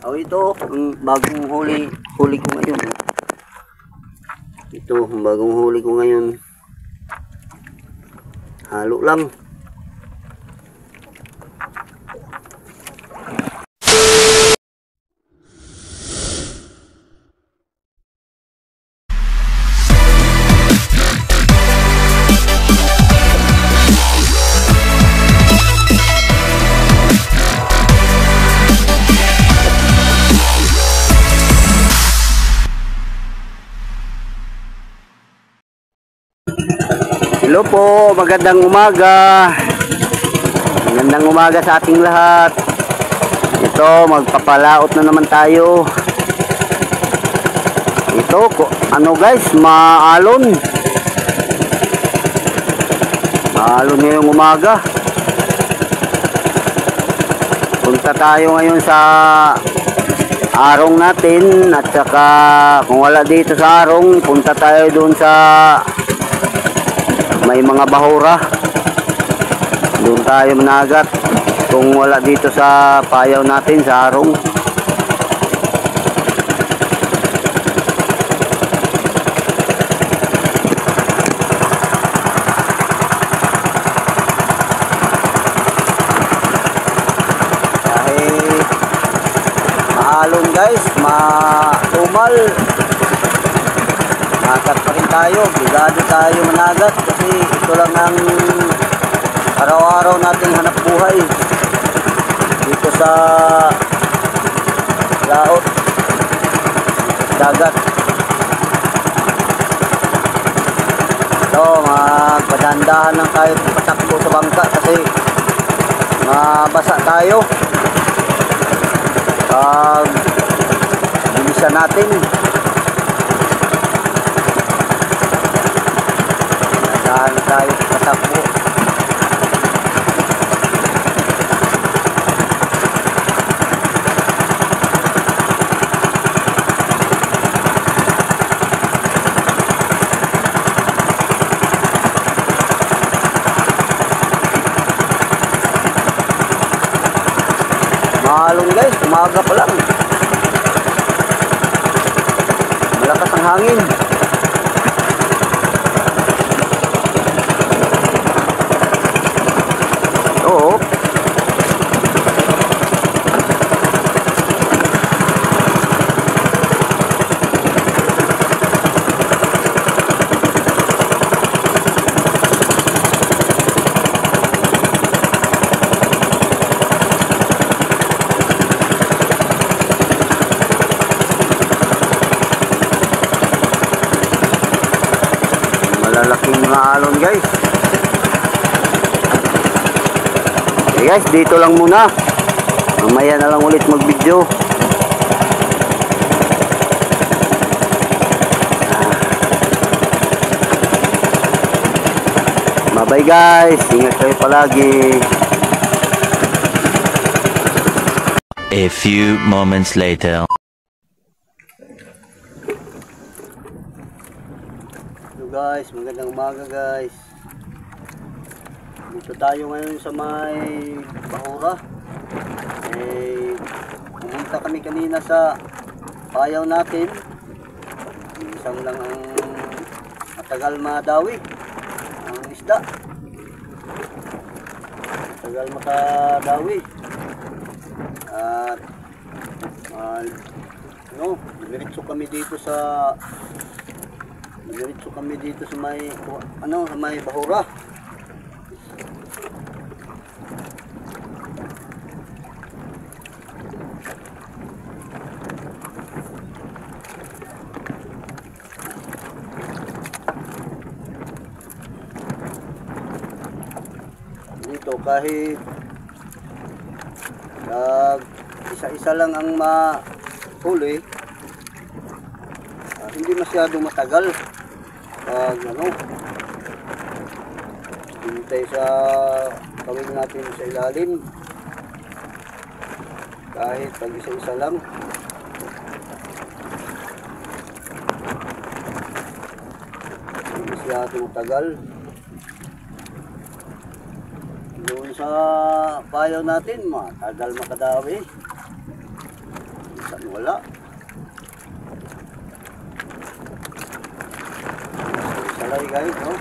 Oh, ito ang bagong huli ko ngayon. Ito ang bagong huli ko ngayon. Halo lang. Hello po, magandang umaga. Magandang umaga sa ating lahat. Ito, magpapalaot na naman tayo. Ito, ano guys, maalon. Maalon ngayong umaga. Punta tayo ngayon sa arong natin. At saka, kung wala dito sa arong, punta tayo doon sa may mga bahura. Doon tayo managat kung wala dito sa payaw natin sa arong. Kahit maalon guys, matumal, nakat pa rin tayo, bigado tayo managat kasi ito lang ang araw-araw nating hanap buhay dito sa laot, dagat. So magpadandahan lang tayo patakbo sa bangka kasi mabasa tayo pag bilisan natin. Dahan tayo patakbo. Mahalong guys, umaga pa lang. Malakas ang hangin. Oo. Malalaking mga alon guys. Okay guys, dito lang muna. Mamaya na lang ulit mag-video. Bye-bye guys. Ingat kayo palagi. A few moments later. Hello guys, magandang umaga guys. Dito tayo ngayon sa may bahura. Pumunta kami kanina sa payaw natin. Isang lang ang matagal madawi ang isda. Matagal makadawi. At diretso kami dito sa may sa may bahura. Dito kahit isa-isa lang ang mahuli, hindi masyadong matagal pag hintay sa kawin natin sa ilalim. Kahit pag isa-isa lang, hindi masyadong matagal. Doon sa payaw natin, matagal makadawi. Wala. Salay guys, no?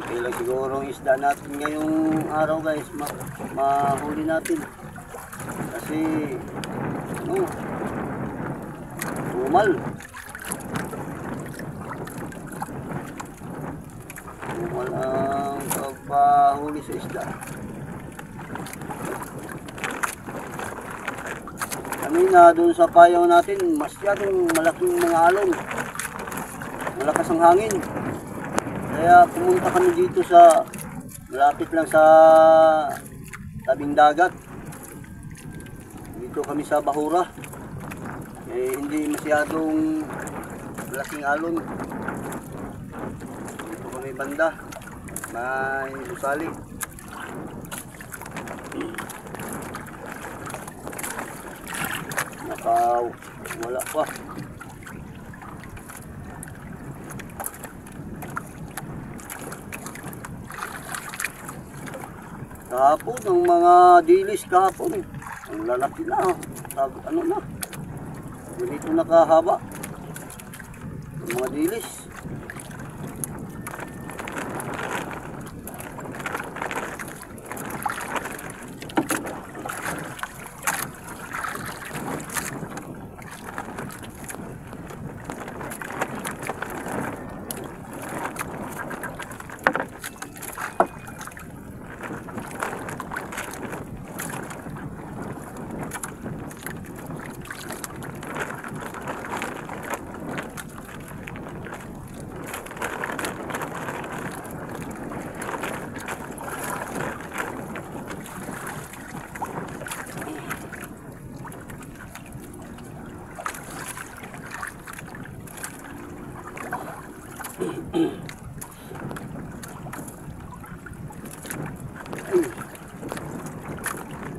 Kailan siguro ang isda natin ngayong araw guys, mahuli natin kasi ano, tumal ang pagpahuli sa isda. Kanina doon sa payaw natin masyadong malaking mga alon, malakas ang hangin. Kaya pumunta kami dito sa malapit lang sa tabing dagat. Dito kami sa Bahura. Hindi masyadong malaking alon. Dito kami banda. May usali. Wala pa. Kahapon, ang mga dilis kahapon, ang lalaki na, ano na, ganito nakahaba, ang mga dilis.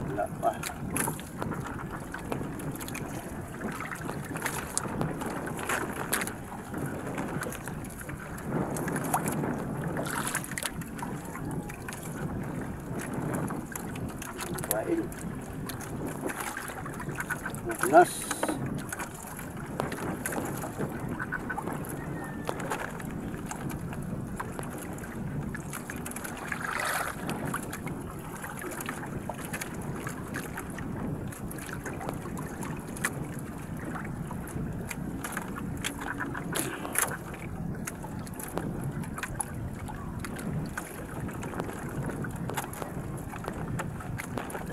Wala pa. Kain. Bukas.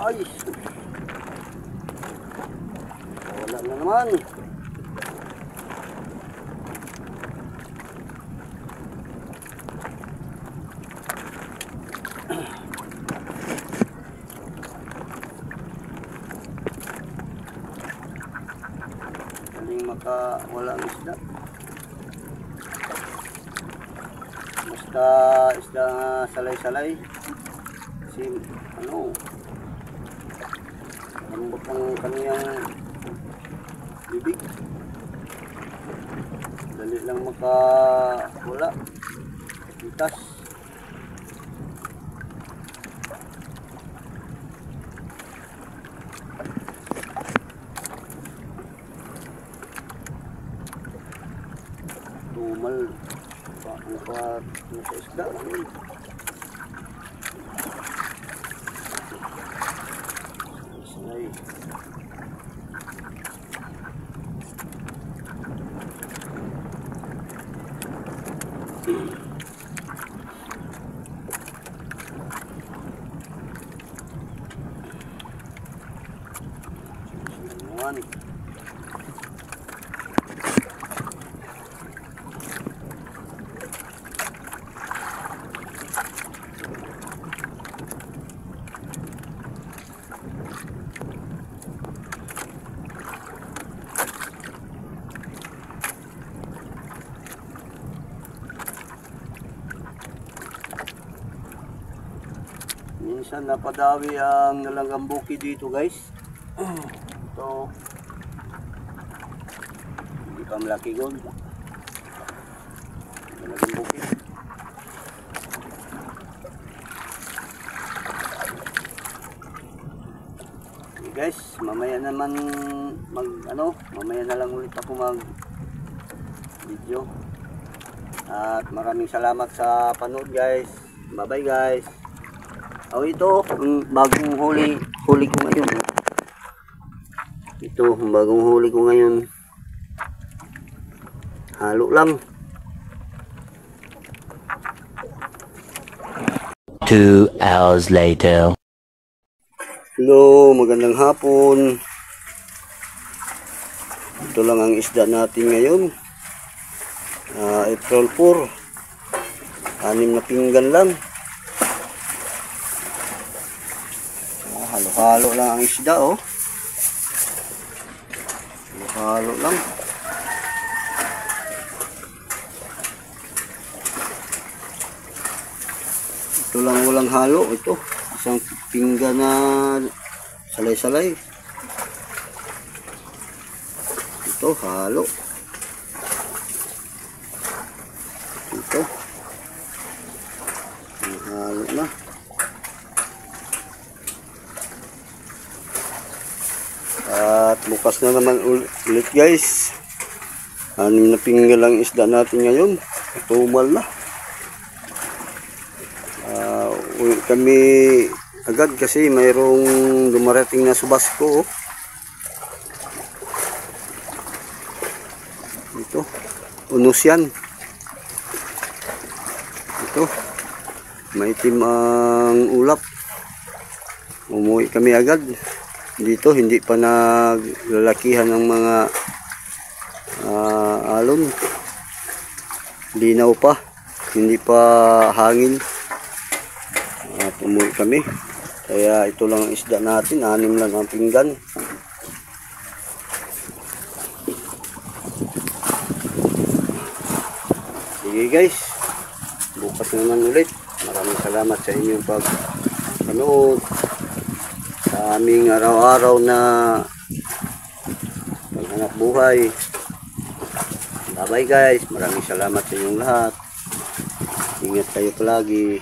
Ay, wala na naman. Galing wala ng isda. Basta isda salay-salay. Kasi ano, lambot ang kaniyang bibig. Dali lang wala. Itas. Tumal. Nasa isda. Salay. Naman. minsan napadawi ang nalanggang buki dito guys. Ito, hindi pa malaki gold. Nalanggang buki. Okay guys, mamaya naman mamaya na lang ulit ako mag video. At maraming salamat sa panood guys. Bye bye guys. Ito, ang bagong huli ko ngayon. Ito, ang bagong huli ko ngayon. Halo lang. 2 hours later. Hello, magandang hapon. Ito lang ang isda natin ngayon. April 4. 6 na pinggan lang. Halo-halo lang ang isda, oh. Halo-halo lang. Ito lang walang halo. Ito, isang pinggan na salay-salay. Ito, halo. Ito. Halo na. At bukas na naman ulit guys. 6 na pinggan lang isda natin ngayon. Tumal na. Uwi kami agad kasi mayroong dumarating na subasko. Ito. Unos yan. Ito. Maitim ang ulap. Umuwi kami agad. Dito hindi pa naglalakihan ng mga alon. Linaw pa, hindi pa hangin. At umuwi kami. Kaya ito lang ang isda natin, 6 lang ang pinggan. Sige guys, bukas naman ulit. Maraming salamat sa inyong pag-panood sa aming araw-araw na paghanap buhay. Bye bye guys, maraming salamat sa inyong lahat. Ingat kayo palagi.